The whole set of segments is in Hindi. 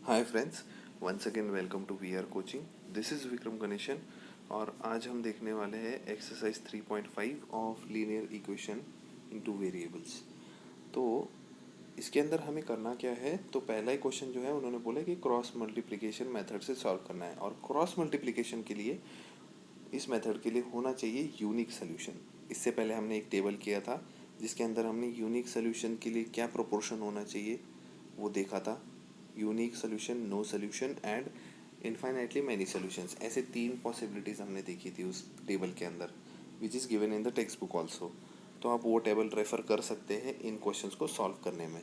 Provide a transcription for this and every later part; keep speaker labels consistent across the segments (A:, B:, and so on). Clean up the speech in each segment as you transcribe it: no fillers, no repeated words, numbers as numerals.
A: Hi friends, once again welcome to we are coaching. This is Vikram Ganesan और आज हम देखने वाले हैं exercise 3.5 of linear equation in two variables. तो इसके अंदर हमें करना क्या है, तो पहला ही क्वेश्चन जो है उन्होंने बोला कि क्रॉस मल्टीप्लिकेशन मेथड से सॉल्व करना है। और क्रॉस मल्टीप्लिकेशन के लिए, इस मेथड के लिए होना चाहिए यूनिक सोल्यूशन। इससे पहले हमने एक टेबल किया था जिसके अंदर हमने यूनिक सोल्यूशन के लिए क्या प्रोपोर्शन होना चाहिए वो देखा था। Unique solution, no solution and infinitely many solutions, ऐसे 3 पॉसिबिलिटीज़ हमने देखी थी उस टेबल के अंदर, which is given in the text book also. तो आप वो टेबल रेफ़र कर सकते हैं इन क्वेश्चंस को सॉल्व करने में।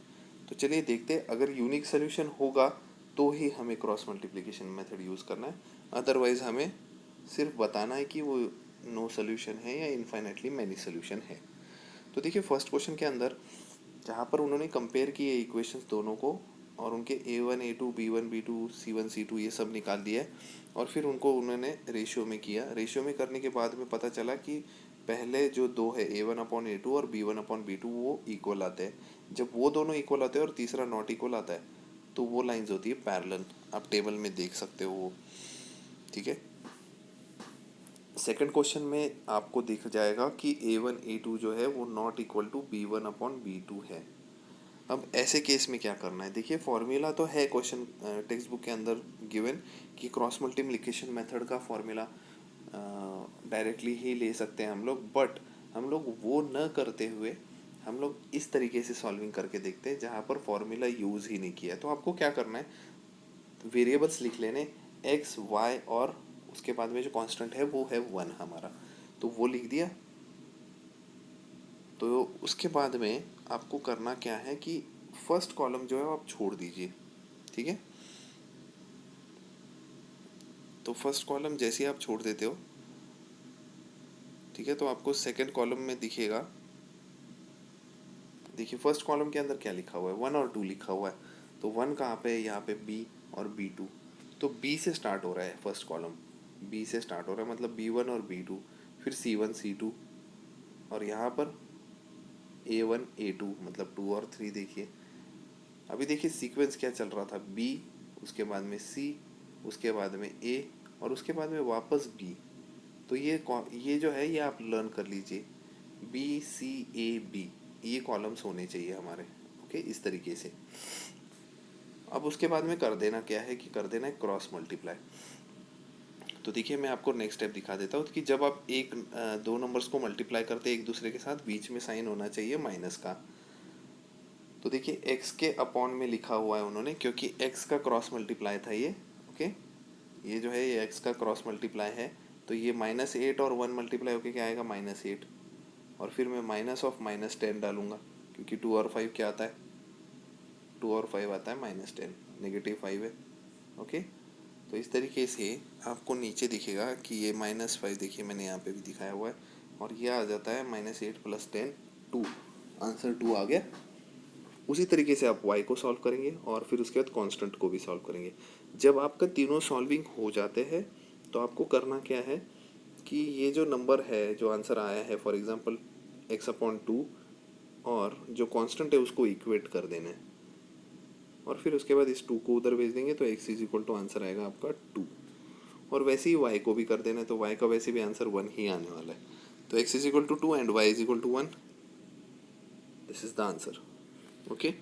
A: तो चलिए देखते हैं, अगर यूनिक सोल्यूशन होगा तो ही हमें क्रॉस मल्टीप्लिकेशन मेथड यूज़ करना है, अदरवाइज़ हमें सिर्फ बताना है कि वो नो सोल्यूशन है या इनफाइनाइटली मैनी सोल्यूशन है। तो देखिए फर्स्ट क्वेश्चन के अंदर जहाँ पर उन्होंने कंपेयर किए इक्वेशंस दोनों को और उनके A1 A2 B1 B2 C1 C2 ये सब निकाल दिया है और फिर उनको उन्होंने रेशियो में किया। रेशियो में करने के बाद में पता चला कि पहले जो दो है A1/A2 और B1/B2 वो इक्वल आते हैं। जब वो दोनों इक्वल आते हैं और तीसरा नॉट इक्वल आता है तो वो लाइंस होती है पैरेलल। आप टेबल में देख सकते हो वो, ठीक है। सेकंड क्वेश्चन में आपको दिख जाएगा कि A1 A2 जो है वो नॉट इक्वल टू B1/B2 है। अब ऐसे केस में क्या करना है, देखिए फॉर्मूला तो है क्वेश्चन टेक्स्ट बुक के अंदर गिवन कि क्रॉस मल्टीप्लिकेशन मेथड का फॉर्मूला डायरेक्टली ही ले सकते हैं हम लोग, बट हम लोग वो न करते हुए हम लोग इस तरीके से सॉल्विंग करके देखते हैं जहाँ पर फॉर्मूला यूज़ ही नहीं किया है। तो आपको क्या करना है, वेरिएबल्स लिख लेने एक्स वाई और उसके बाद में जो कांस्टेंट है वो है 1 हमारा, तो वो लिख दिया। तो उसके बाद में आपको करना क्या है कि फर्स्ट कॉलम जो है आप छोड़ दीजिए, ठीक है। तो फर्स्ट कॉलम जैसे ही आप छोड़ देते हो, ठीक है, तो आपको सेकंड कॉलम में दिखेगा। देखिए फर्स्ट कॉलम के अंदर क्या लिखा हुआ है, 1 और 2 लिखा हुआ है। तो 1 कहाँ पे है, यहाँ पे बी और B2। तो बी से स्टार्ट हो रहा है फर्स्ट कॉलम, बी से स्टार्ट हो रहा है मतलब B1 और B2, फिर C1 C2 और यहाँ पर A1 A2 मतलब 2 और 3। देखिए अभी देखिए सीक्वेंस क्या चल रहा था, बी, उसके बाद में सी, उसके बाद में ए और उसके बाद में वापस बी। तो ये जो है ये आप लर्न कर लीजिए, B C A B ये कॉलम्स होने चाहिए हमारे, ओके, इस तरीके से। अब उसके बाद में कर देना क्या है कि कर देना है क्रॉस मल्टीप्लाई। तो देखिए मैं आपको नेक्स्ट स्टेप दिखा देता हूँ कि जब आप दो नंबर्स को मल्टीप्लाई करते हैं एक दूसरे के साथ, बीच में साइन होना चाहिए माइनस का। तो देखिए x के अपॉन में लिखा हुआ है उन्होंने, क्योंकि x का क्रॉस मल्टीप्लाई था ये, ओके। ये जो है ये x का क्रॉस मल्टीप्लाई है, तो ये -8 और 1 मल्टीप्लाई होकर क्या आएगा, -8। और फिर मैं -10 डालूंगा क्योंकि 2 और 5 क्या आता है, 2 और 5 आता है -10, -5 है, ओके। तो इस तरीके से आपको नीचे दिखेगा कि ये -5, देखिए मैंने यहाँ पे भी दिखाया हुआ है, और ये आ जाता है -8 + 10 2, आंसर 2 आ गया। उसी तरीके से आप y को सॉल्व करेंगे और फिर उसके बाद कांस्टेंट को भी सॉल्व करेंगे। जब आपका तीनों सॉल्विंग हो जाते हैं तो आपको करना क्या है कि ये जो नंबर है जो आंसर आया है, फॉर एग्जांपल x/2, और जो कांस्टेंट है उसको इक्वेट कर देना है और फिर उसके बाद इस 2 को उधर भेज देंगे तो x = आंसर आएगा आपका 2। और वैसे ही y को भी कर देना है, तो y का वैसे भी आंसर 1 ही आने वाला है। तो x = 2 and y = 1, this is the answer, okay.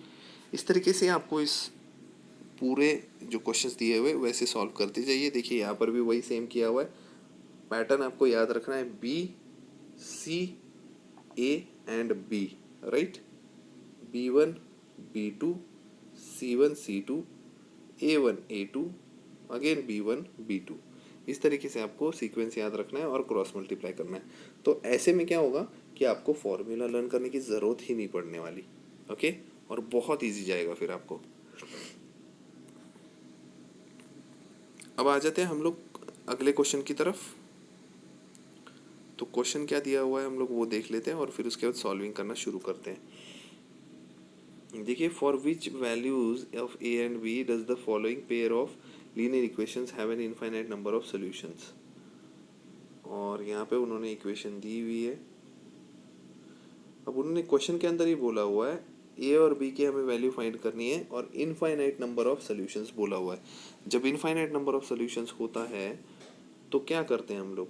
A: इस तरीके से आपको इस पूरे जो क्वेश्चंस दिए हुए वैसे सॉल्व करते जाइए। देखिए यहाँ पर भी वही सेम किया हुआ है। पैटर्न आपको याद रखना है, B C A and B, right. B1 B2 C1 C2 A1 A2 again B1 B2। इस तरीके से आपको सीक्वेंस याद रखना है और क्रॉस मल्टीप्लाई करना है। तो ऐसे में क्या होगा कि आपको फॉर्मूला लर्न करने की ज़रूरत ही नहीं पड़ने वाली, ओके, और बहुत ईजी जाएगा फिर आपको। अब आ जाते हैं हम लोग अगले क्वेश्चन की तरफ। तो क्वेश्चन क्या दिया हुआ है हम लोग वो देख लेते हैं और फिर उसके बाद सॉल्विंग करना शुरू करते हैं। देखिए for which values of A and B does the following pair of linear equations have an infinite number of solutions. और यहाँ पे उन्होंने इक्वेशन दी हुई है। अब उन्होंने क्वेश्चन के अंदर ही बोला हुआ है ए और बी की हमें वैल्यू फाइंड करनी है और इनफाइनाइट नंबर ऑफ सोल्यूशंस बोला हुआ है। जब इनफाइनाइट नंबर ऑफ सोल्यूशंस होता है तो क्या करते हैं हम लोग,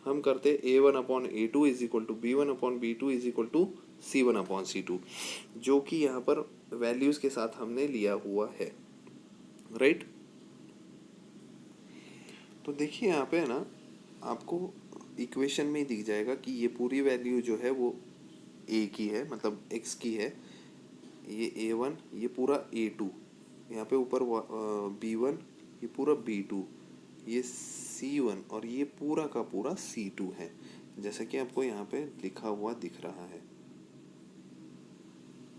A: हम करते हैं A1/A2 is equal to B1/B2 is equal to C1/C2, जो कि यहाँ पर वैल्यूज के साथ हमने लिया हुआ है, राइट। तो देखिए यहाँ पे है ना, आपको इक्वेशन में ही दिख जाएगा कि ये पूरी वैल्यू जो है वो ए की है, मतलब एक्स की है। ये A1, ये पूरा A2, यहाँ पे ऊपर B1, ये पूरा B2, ये C1 और ये पूरा का पूरा C2 है, जैसा कि आपको यहाँ पे लिखा हुआ दिख रहा है।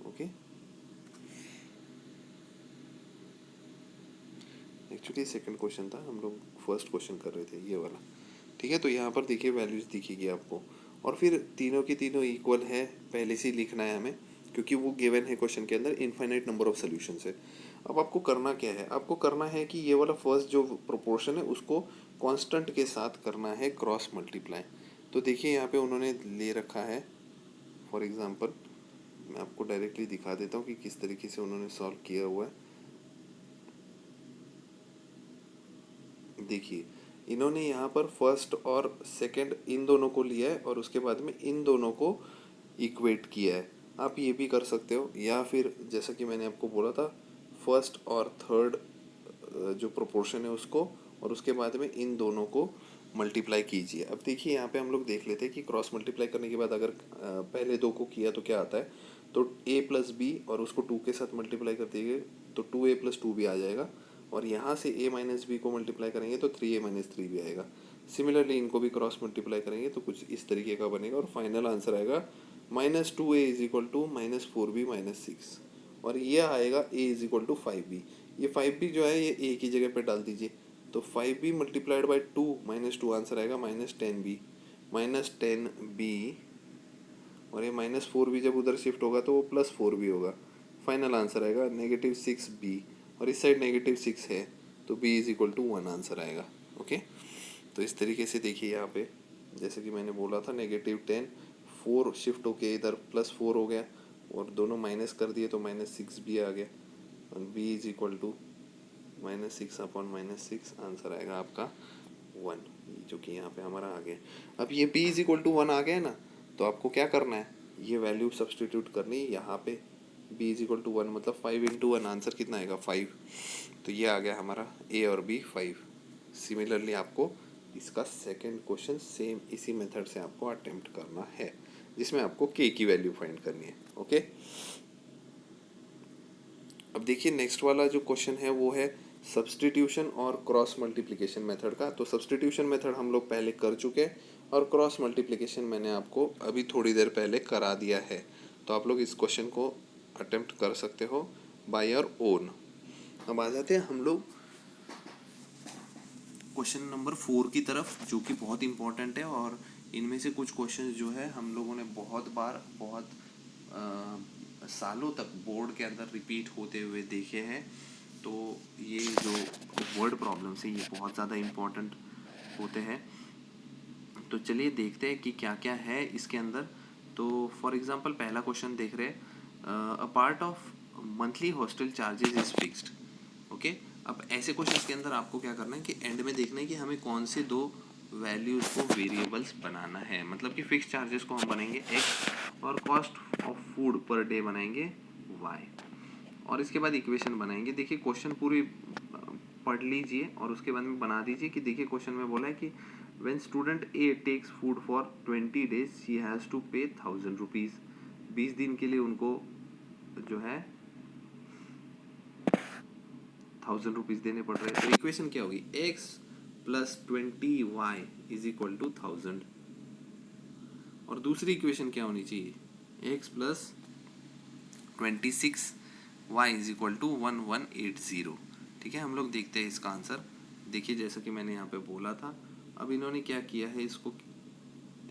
A: ओके, एक्चुअली सेकंड क्वेश्चन था, हम लोग फर्स्ट क्वेश्चन कर रहे थे ये वाला। ठीक है, तो यहाँ पर देखिए वैल्यूज दिखेगी आपको, और फिर तीनों की तीनों इक्वल है पहले से ही लिखना है हमें, क्योंकि वो गिवन है क्वेश्चन के अंदर इनफाइनाइट नंबर ऑफ सोल्यूशंस है। अब आपको करना क्या है, आपको करना है कि ये वाला फर्स्ट जो प्रोपोर्शन है उसको कांस्टेंट के साथ करना है क्रॉस मल्टीप्लाई। तो देखिए यहाँ पे उन्होंने ले रखा है, फॉर एग्जांपल मैं आपको डायरेक्टली दिखा देता हूँ कि किस तरीके से उन्होंने सॉल्व किया हुआ है। देखिए इन्होंने यहाँ पर फर्स्ट और सेकंड इन दोनों को लिया है और उसके बाद में इन दोनों को इक्वेट किया है। आप ये भी कर सकते हो, या फिर जैसा कि मैंने आपको बोला था, फर्स्ट और थर्ड जो प्रोपोर्शन है उसको, और उसके बाद में इन दोनों को मल्टीप्लाई कीजिए। अब देखिए यहाँ पे हम लोग देख लेते हैं कि क्रॉस मल्टीप्लाई करने के बाद अगर पहले दो को किया तो क्या आता है, तो A+B और उसको 2 के साथ मल्टीप्लाई कर दिए तो 2A+2 भी आ जाएगा, और यहाँ से A-B को मल्टीप्लाई करेंगे तो 3A-3 भी आएगा। सिमिलरली इनको भी क्रॉस मल्टीप्लाई करेंगे तो कुछ इस तरीके का बनेगा, और फाइनल आंसर आएगा -2A is equal to -4B-6, और ये आएगा A is equal to 5B। ये 5B जो है ये A की जगह पे डाल दीजिए, तो 5B मल्टीप्लाइड बाई 2 -2 आंसर आएगा -10B, और ये -4B जब उधर शिफ्ट होगा तो वो +4B होगा। फाइनल आंसर आएगा -6B, और इस साइड -6 है तो B is equal to 1 answer आएगा। ओके, तो इस तरीके से देखिए यहाँ पे, जैसे कि मैंने बोला था -10, 4 शिफ्ट होके इधर +4 हो गया, और दोनों माइनस कर दिए तो -6B आ गया, और B is equal to -6/-6 answer आएगा आपका 1, जो कि यहाँ पे हमारा आ गया। अब ये B इज इक्वल टू 1 आ गया ना, तो आपको क्या करना है, ये वैल्यू सब्सटीट्यूट करनी है यहाँ पे। B इज इक्वल टू 1 मतलब 5 × 1 आंसर कितना आएगा, 5। तो ये आ गया हमारा A और B 5। सिमिलरली आपको इसका सेकंड क्वेश्चन सेम इसी मेथड से आपको अटेम्प्ट करना है, जिसमें आपको K की वैल्यू फाइंड करनी है। ओके, अब देखिए नेक्स्ट वाला जो क्वेश्चन है वो है सब्सटीट्यूशन और क्रॉस मल्टीप्लिकेशन मेथड का। तो सब्सटीट्यूशन मेथड हम लोग पहले कर चुके हैं, और क्रॉस मल्टीप्लिकेशन मैंने आपको अभी थोड़ी देर पहले करा दिया है। तो आप लोग इस क्वेश्चन को अटेम्प्ट कर सकते हो बाय योर ओन। अब आ जाते हैं हम लोग क्वेश्चन नंबर 4 की तरफ, जो कि बहुत इंपॉर्टेंट है, और इनमें से कुछ क्वेश्चन जो है हम लोगों ने बहुत बार बहुत सालों तक बोर्ड के अंदर रिपीट होते हुए देखे हैं। तो ये जो वर्ड प्रॉब्लम्स है ये बहुत ज़्यादा इम्पोर्टेंट होते हैं। तो चलिए देखते हैं कि क्या क्या है इसके अंदर। तो फॉर एग्जांपल पहला क्वेश्चन देख रहे हैं, a part of monthly hostel charges is fixed. Okay, अब ऐसे क्वेश्चन के अंदर आपको क्या करना है कि एंड में देखना है कि हमें कौन से दो वैल्यूज़ को वेरिएबल्स बनाना है। मतलब कि फिक्स चार्जेस को हम बनाएंगे x, और cost of food per day बनाएंगे y, और इसके बाद इक्वेशन बनाएंगे। देखिए क्वेश्चन पूरी पढ़ लीजिए और उसके बाद में बना दीजिए कि देखिए क्वेश्चन में बोला है कि when student A takes food for 20 days she has to pay 1000 rupees. 20 दिन के लिए उनको जो है 1000 रुपीज़ देने पड़ रहे हैं। तो इक्वेशन क्या होगी, x + 20y is equal to 1000, और दूसरी इक्वेशन क्या होनी चाहिए, x + 26y is equal to 1180। ठीक है, हम लोग देखते हैं इसका आंसर। देखिए जैसा कि मैंने यहाँ पे बोला था, अब इन्होंने क्या किया है, इसको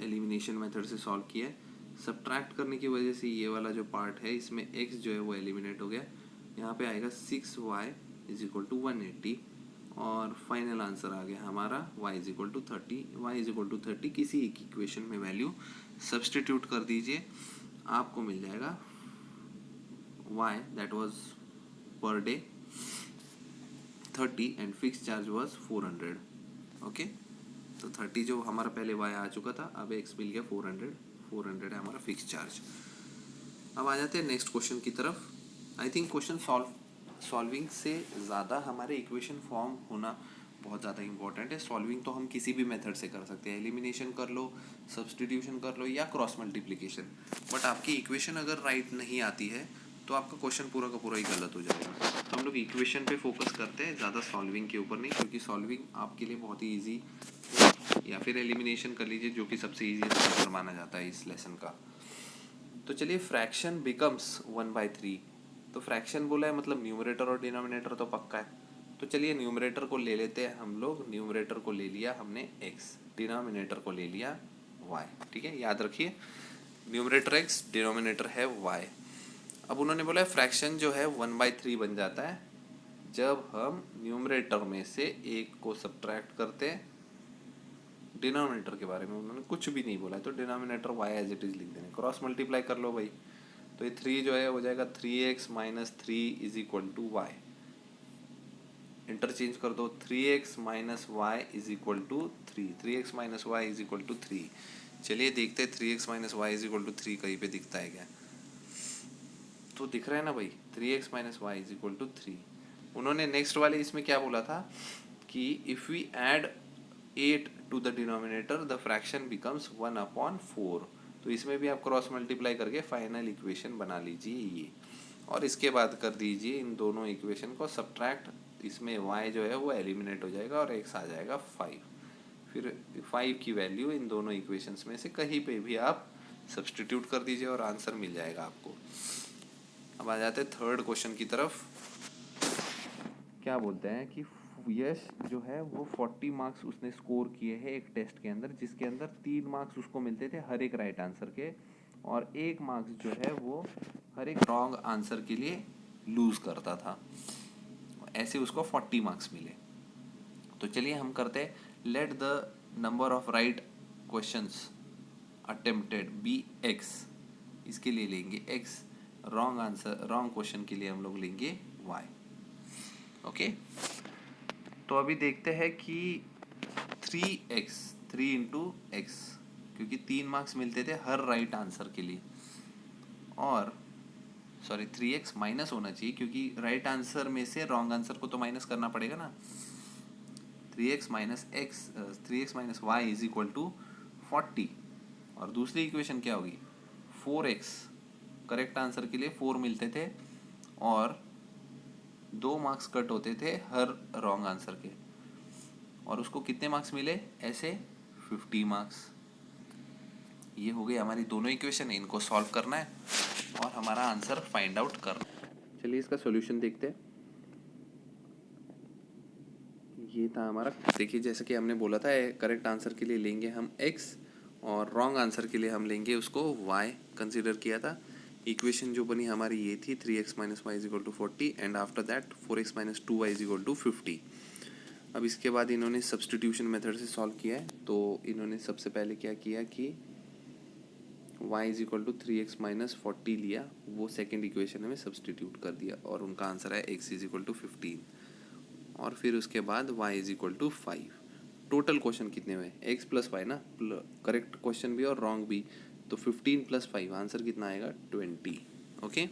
A: एलिमिनेशन मेथड से सॉल्व किया है। सब्ट्रैक्ट करने की वजह से ये वाला जो पार्ट है इसमें x जो है वो एलिमिनेट हो गया। यहाँ पे आएगा 6y इज इक्वल टू 180, और फाइनल आंसर आ गया हमारा y is equal to 30। y is equal to 30 किसी एक इक्वेशन में वैल्यू सब्सटीट्यूट कर दीजिए, आपको मिल जाएगा y that was per day 30 and fixed charge was 400. Okay, तो 30 जो हमारा पहले y आ चुका था, अब x मिल गया 400 है हमारा फिक्स चार्ज। अब आ जाते हैं नेक्स्ट क्वेश्चन की तरफ। आई थिंक क्वेश्चन सॉल्विंग से ज़्यादा हमारे इक्वेशन फॉर्म होना बहुत ज़्यादा इंपॉर्टेंट है। सॉल्विंग तो हम किसी भी मेथड से कर सकते हैं, एलिमिनेशन कर लो, सब्सटीट्यूशन कर लो या क्रॉस मल्टीप्लिकेशन, बट आपकी इक्वेशन अगर राइट नहीं आती है तो आपका क्वेश्चन पूरा का पूरा ही गलत हो जाएगा। तो हम लोग इक्वेशन पे फोकस करते हैं, ज़्यादा सॉल्विंग के ऊपर नहीं, क्योंकि सॉल्विंग आपके लिए बहुत ही ईजी, या फिर एलिमिनेशन कर लीजिए जो कि सबसे ईजीएस्ट मेथड माना जाता है इस लेसन का। तो चलिए, फ्रैक्शन बिकम्स 1/3। तो फ्रैक्शन बोला है मतलब न्यूमरेटर और डिनोमिनेटर तो पक्का है। तो चलिए न्यूमरेटर को ले लेते हैं हम लोग। न्यूमरेटर को ले लिया हमने x, डिनोमिनेटर को ले लिया y। ठीक है, याद रखिए न्यूमरेटर x, डिनोमिनेटर है y। अब उन्होंने बोला है फ्रैक्शन जो है 1/3 बन जाता है जब हम न्यूमरेटर में से एक को सब्ट्रैक्ट करते हैं। डिनोमिनेटर के बारे में उन्होंने कुछ भी नहीं बोला है, तो denominator y as it is लिख देने। क्रॉस मल्टीप्लाई कर लो भाई, तो ये 3 जो है हो जाएगा 3x minus 3 is equal to Y. Interchange कर दो, 3x minus Y is equal to 3, 3x minus Y is equal to 3। चलिए देखते हैं 3x minus Y is equal to 3 कहीं पे दिखता है क्या। तो दिख रहा है ना भाई, 3x minus Y is equal to 3। उन्होंने नेक्स्ट वाले इसमें क्या बोला था कि if we add 8 to the denominator the fraction becomes 1/4। तो इसमें भी आप क्रॉस मल्टीप्लाई करके फाइनल इक्वेशन बना लीजिए ये, और इसके बाद कर दीजिए इन दोनों इक्वेशन को सब्ट्रैक्ट। इसमें y जो है वो एलिमिनेट हो जाएगा और x आ जाएगा 5। फिर 5 की वैल्यू इन दोनों इक्वेशंस में से कहीं पे भी आप सब्सटीट्यूट कर दीजिए और आंसर मिल जाएगा आपको। अब आ जाते हैं थर्ड क्वेश्चन की तरफ। क्या बोलते हैं कि यश जो है वो 40 मार्क्स उसने स्कोर किए हैं एक टेस्ट के अंदर, जिसके अंदर 3 मार्क्स उसको मिलते थे हर एक राइट आंसर के, और 1 मार्क्स जो है वो हर एक रॉन्ग आंसर के लिए लूज करता था। ऐसे उसको 40 मार्क्स मिले। तो चलिए हम करते हैं, let the number of right questions attempted be x। इसके लिए लेंगे x, wrong answer wrong question के लिए हम लोग लेंगे y। ओके, तो अभी देखते हैं कि 3x, 3 इंटू एक्स, क्योंकि 3 मार्क्स मिलते थे हर राइट आंसर के लिए, और सॉरी 3x माइनस होना चाहिए क्योंकि राइट आंसर में से रॉन्ग आंसर को तो माइनस करना पड़ेगा ना। 3x minus X, 3x minus Y is equal to 40। और दूसरी इक्वेशन क्या होगी, 4x। करेक्ट आंसर के लिए 4 मिलते थे और 2 मार्क्स कट होते थे हर रॉन्ग आंसर के, और उसको कितने मार्क्स मिले ऐसे 50 मार्क्स। ये हो गई हमारी दोनों इक्वेशन है, इनको सॉल्व करना है और हमारा आंसर फाइंड आउट करना है। चलिए इसका सॉल्यूशन देखते हैं। ये था हमारा, देखिए जैसे कि हमने बोला था करेक्ट आंसर के लिए लेंगे हम x और रॉन्ग आंसर के लिए हम लेंगे उसको y कंसीडर किया था। इक्वेशन जो बनी हमारी ये थी 3x minus Y is equal to 40 and after that 4x minus 2y is equal to 50। अब इसके बाद इन्होंने सब्सटीट्यूशन मेथड से सॉल्व किया है। तो इन्होंने सबसे पहले क्या किया कि y is equal to 3x minus 40 लिया, वो सेकेंड इक्वेशन में सब्सटीट्यूट कर दिया और उनका आंसर है x इज इक्वल टू 15। और फिर उसके बाद y is equal to 5। Total question कितने हुए, x प्लस वाई ना, करेक्ट क्वेश्चन भी और रॉन्ग भी, तो 15 प्लस 5 आंसर कितना आएगा 20। ओके,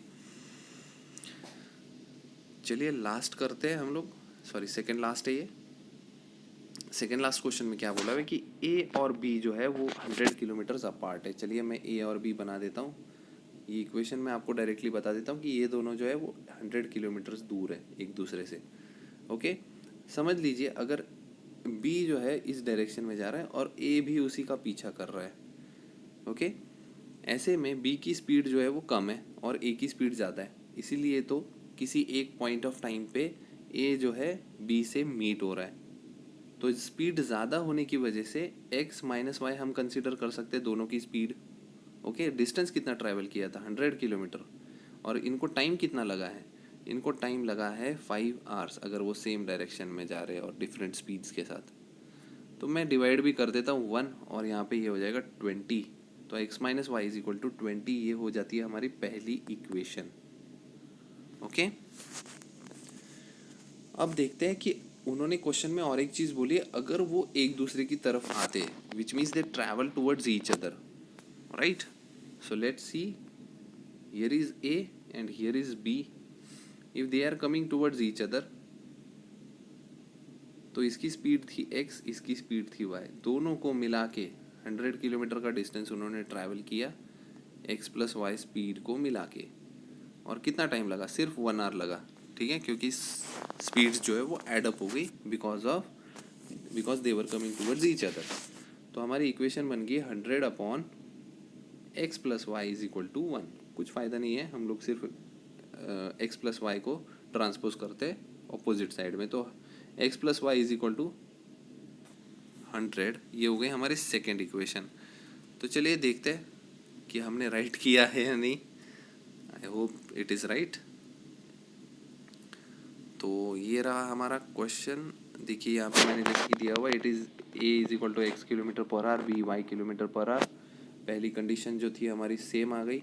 A: चलिए लास्ट करते हैं हम लोग, सॉरी सेकंड लास्ट है ये। सेकंड लास्ट क्वेश्चन में क्या बोला है कि a और b जो है वो 100 किलोमीटर्स अपार्ट है। चलिए मैं a और b बना देता हूँ। ये इक्वेशन में आपको डायरेक्टली बता देता हूँ कि ये दोनों जो है वो 100 किलोमीटर्स दूर है एक दूसरे से। ओके, समझ लीजिए अगर b जो है इस डायरेक्शन में जा रहा है और a भी उसी का पीछा कर रहा है। ओके, ऐसे में b की स्पीड जो है वो कम है और a की स्पीड ज़्यादा है, इसीलिए तो किसी एक पॉइंट ऑफ टाइम पे a जो है b से मीट हो रहा है। तो स्पीड ज़्यादा होने की वजह से x माइनस वाई हम कंसिडर कर सकते हैं दोनों की स्पीड। ओके, डिस्टेंस कितना ट्रैवल किया था 100 किलोमीटर, और इनको टाइम कितना लगा है, इनको टाइम लगा है 5 आवर्स अगर वो सेम डायरेक्शन में जा रहे हैं और डिफरेंट स्पीड्स के साथ। तो मैं डिवाइड भी कर देता हूँ 1 और यहाँ पे ये हो जाएगा 20। तो x minus Y is equal to 20, ये हो जाती है हमारी पहली इक्वेशन। ओके। अब देखते हैं कि उन्होंने क्वेश्चन में और एक चीज़ बोली है, अगर वो एक दूसरे की तरफ आते, which means they travel towards each other, right. So let's see, here is A and here is B. If they are coming towards each other, तो इसकी स्पीड थी x, इसकी स्पीड थी y, दोनों को मिला के 100 किलोमीटर का डिस्टेंस उन्होंने ट्रैवल किया x प्लस वाई स्पीड को मिला के। और कितना टाइम लगा? सिर्फ 1 आवर लगा, ठीक है, क्योंकि स्पीड्स जो है वो एडअप हो गई because they were coming towards each other. तो हमारी इक्वेशन बन गई 100 upon x plus y is equal to 1। कुछ फ़ायदा नहीं है, हम लोग सिर्फ x प्लस वाई को ट्रांसपोज करते हैं ऑपोजिट साइड में, तो x plus y is equal to 100। ये हो गई हमारी सेकेंड इक्वेशन। तो चलिए देखते हैं कि हमने राइट किया है या नहीं। आई होप इट इज़ राइट। तो ये रहा हमारा क्वेश्चन। देखिए यहाँ पे मैंने लिख दिया हुआ, it is a is equal to x kilometre per hour, b y kilometre per hour. पहली कंडीशन जो थी हमारी सेम आ गई,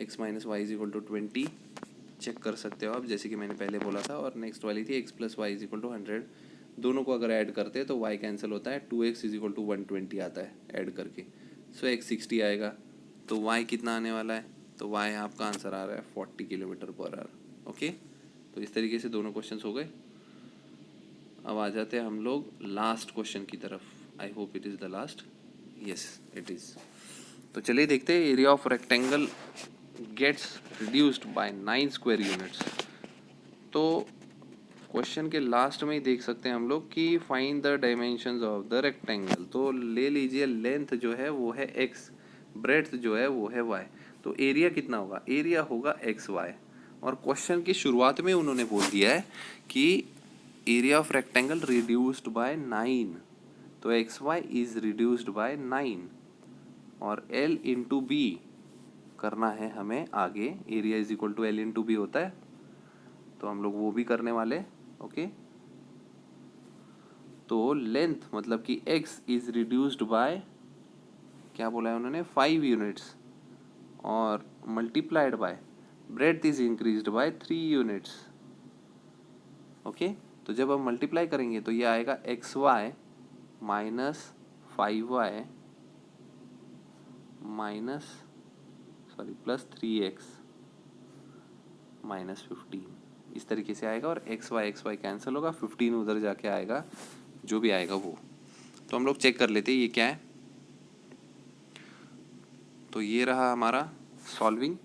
A: x minus Y is equal to 20, check कर सकते हो आप, जैसे कि मैंने पहले बोला था। और नेक्स्ट वाली थी x plus y is equal to 100। दोनों को अगर ऐड करते हैं तो y कैंसिल होता है, 2x इज इक्वल टू 120 आता है ऐड करके। सो x 60 आएगा, तो y कितना आने वाला है? तो y आपका आंसर आ रहा है 40 किलोमीटर पर आवर। ओके, तो इस तरीके से दोनों क्वेश्चंस हो गए। अब आ जाते हैं हम लोग लास्ट क्वेश्चन की तरफ। I hope it is the last. Yes it is. तो चलिए देखते हैं, area of rectangle gets reduced by 9 square units. तो क्वेश्चन के लास्ट में ही देख सकते हैं हम लोग कि find the dimensions of the rectangle. तो ले लीजिए, लेंथ जो है वो है x, ब्रेड्थ जो है वो है y। तो एरिया कितना होगा? एरिया होगा xy। और क्वेश्चन की शुरुआत में उन्होंने बोल दिया है कि area of rectangle reduced by 9, तो xy इज रिड्यूस्ड बाय 9। और l इंटू बी करना है हमें आगे। Area is equal to l into b होता है, तो हम लोग वो भी करने वाले। ओके, तो लेंथ मतलब कि x इज रिड्यूस्ड बाय, क्या बोला है उन्होंने, 5 यूनिट्स, और multiplied by breadth is increased by 3 units. Okay, तो जब हम मल्टीप्लाई करेंगे तो ये आएगा xy minus 5y minus plus 3x minus 15, इस तरीके से आएगा। और xy कैंसिल होगा, 15 उधर जाके आएगा, जो भी आएगा वो। तो हम लोग चेक कर लेते हैं ये क्या है। तो ये रहा हमारा सॉल्विंग।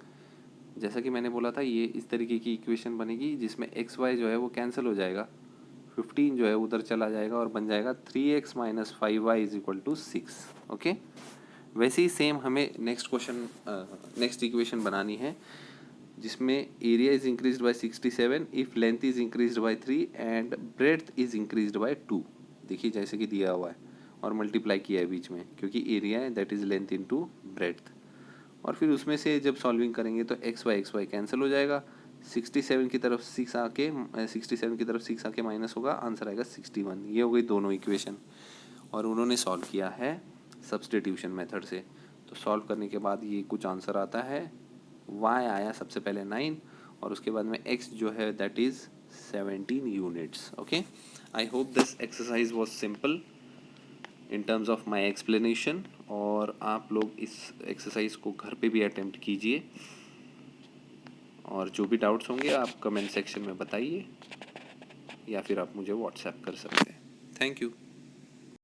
A: जैसा कि मैंने बोला था, ये इस तरीके की इक्वेशन बनेगी जिसमें xy जो है वो कैंसिल हो जाएगा, 15 जो है उधर चला जाएगा और बन जाएगा 3x minus 5y is equal to 6। Okay, वैसे ही सेम हमें नेक्स्ट इक्वेशन बनानी है जिसमें area is increased by 67 if length is increased by 3 and breadth is increased by 2। देखिए जैसे कि दिया हुआ है, और मल्टीप्लाई किया है बीच में, क्योंकि एरिया है that is length into breadth. और फिर उसमें से जब सॉल्विंग करेंगे तो xy कैंसिल हो जाएगा, 67 की तरफ 6 आके माइनस होगा, आंसर आएगा 61। ये हो गई दोनों इक्वेशन, और उन्होंने सॉल्व किया है सब्स्टिट्यूशन मेथड से। तो सॉल्व करने के बाद ये कुछ आंसर आता है। y आया सबसे पहले 9, और उसके बाद में x जो है that is 17 units. Okay, I hope this exercise was simple in terms of my explanation, और आप लोग इस एक्सरसाइज को घर पे भी अटेम्प्ट कीजिए, और जो भी डाउट्स होंगे आप कमेंट सेक्शन में बताइए, या फिर आप मुझे व्हाट्सएप कर सकते हैं। Thank you.